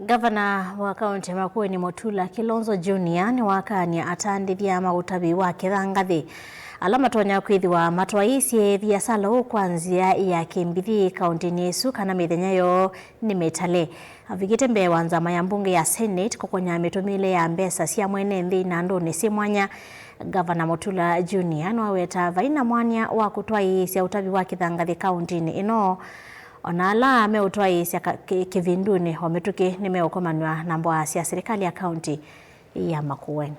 Ngavana wa kaunti Makueni Mutula Kilonzo Junior Niwakanya Atandithya Utavi wa Kithangathi ala Matonya Kwithiwa Matwaiisye Viasala kwa Nzia ya Kimbithi Kaundini Kana Mithenya yo Nimitale. Avikite Mbee wa Nzama ya Mbunge ya Senate Kukonya Mitumiile ya Mbesa cia Mwenenthi Inanduni Mwanya. Ngavana Mutula Junior Niwaweta Vaina Mwanya wa Matwaiisye Utavi wa Kithangathi Kaundini ino onala Matwaiisye kivinduni wametuki nimeokomanwa na mbwa cia serikali ya kaunti ya Makueni.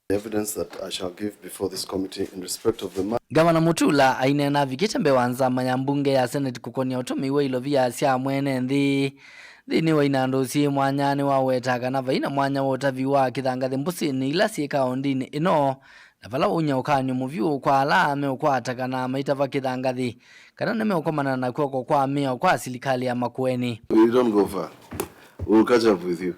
Evidence that I shall give before this committee in respect of the Ngavana Mutula ainena Avikite Mbee wa Nzama ya Mbunge ya Senate Kukonya Mitumiile Viasala Mwenenthi thini wa Inanduni Mwanya Niwaweta Kana Vaina Mwanya wa Utavi wa Kithangathi mbusini ila cie Kaundini ino na vala Ukany'O muvyu kwa ala meokwata kana maitava Kithangathi kana nimeokomana na kwoko kwa meo kwa serikali ya Makueni. We don't go far. We'll catch up with you.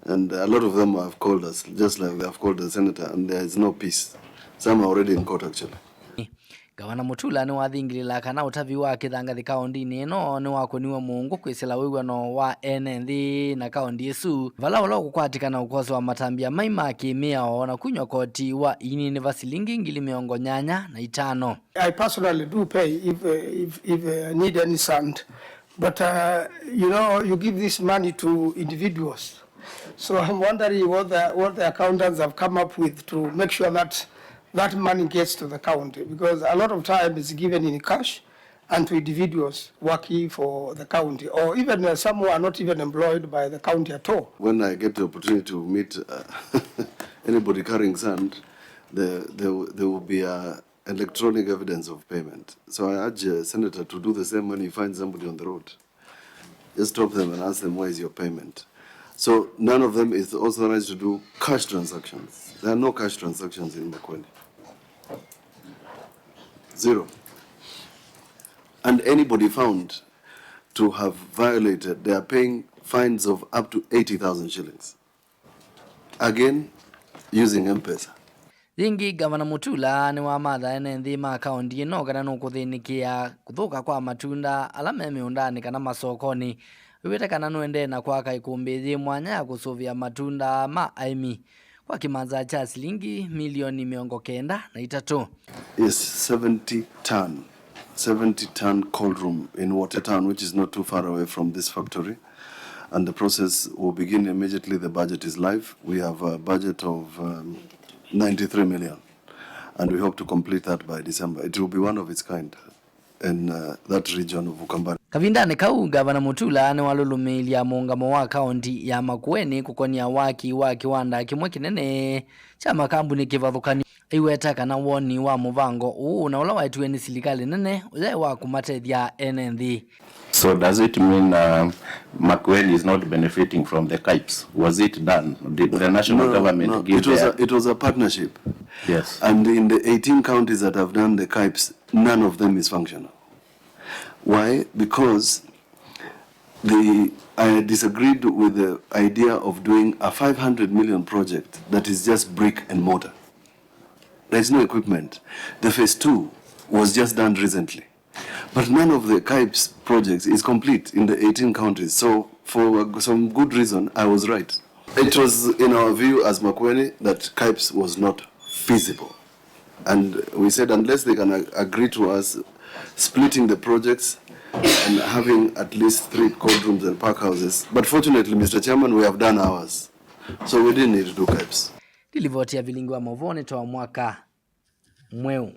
And a lot of them have called us, just like they have called the senator, and there is no peace. Some are already in court actually. Ngavana Mutula ni wathingilila kana Utavi wa Kithangathi Kaundini ino ni wakoniwa Mungu kwisila wigwano wa Mwenenthi na kaundi isu vala ulo kukwatikana ukoso wa matambia maima kimiao na kunywa koti wa ini vasilingi ngili miongo nyanya na itano. I personally do pay if I need any sand, but you know, you give this money to individuals. So I'm wondering what the accountants have come up with to make sure that that money gets to the county, because a lot of time is given in cash and to individuals working for the county, or even some who are not even employed by the county at all. When I get the opportunity to meet anybody carrying sand, there will be electronic evidence of payment. So I urge a senator to do the same when you find somebody on the road. Just stop them and ask them, where is your payment? So none of them is authorized to do cash transactions. There are no cash transactions in Makueni. Zero. And anybody found to have violated, they are paying fines of up to 80,000 shillings. Again, using Mbesa. Ringi Ngavana Mutula ni wa matha Mwenenthi ma kaundi ino kana nukuthinikia kuthuka kwa matunda ala me miundani kana masokoni wiwete kana nuende na kwaka ikumbithi mwanya ya kusuvia matunda ma aimi kwa kimanza cha shilingi milioni 93. Yes, 70 ton cold room in Watertown, which is not too far away from this factory. And the process will begin immediately the budget is live. We have a budget of 93 million. And we hope to complete that by December. It will be one of its kind in that region of Ukambani. Kavindani kau Ngavana Mutula ni walulumilia muungamo wa kaunti ya Makueni kukonia waki wa kiwanda kimwe kinene cha makambuni kivathukani iweta kana woni wa muvango uu na ula waituwe ni serikali nene ule wa kumatethya Mwenenthi. So does it mean Makueni is not benefiting from the KIPES? Was it done? Did the national government give it was a partnership. Yes. And in the 18 counties that have done the KIPES, none of them is functional. Why? Because I disagreed with the idea of doing a 500 million project that is just brick and mortar. There is no equipment. The phase 2 was just done recently. But none of the KIPES projects is complete in the 18 counties. So for some good reason, I was right. It was in our view as Makueni that KIPES was not feasible. And we said unless they can agree to us splitting the projects and having at least 3 cold rooms and park houses. But fortunately, Mr. Chairman, we have done ours. So we didn't need to do KIPES. Dilivotia vilingi wa movone toa mwaka mweu.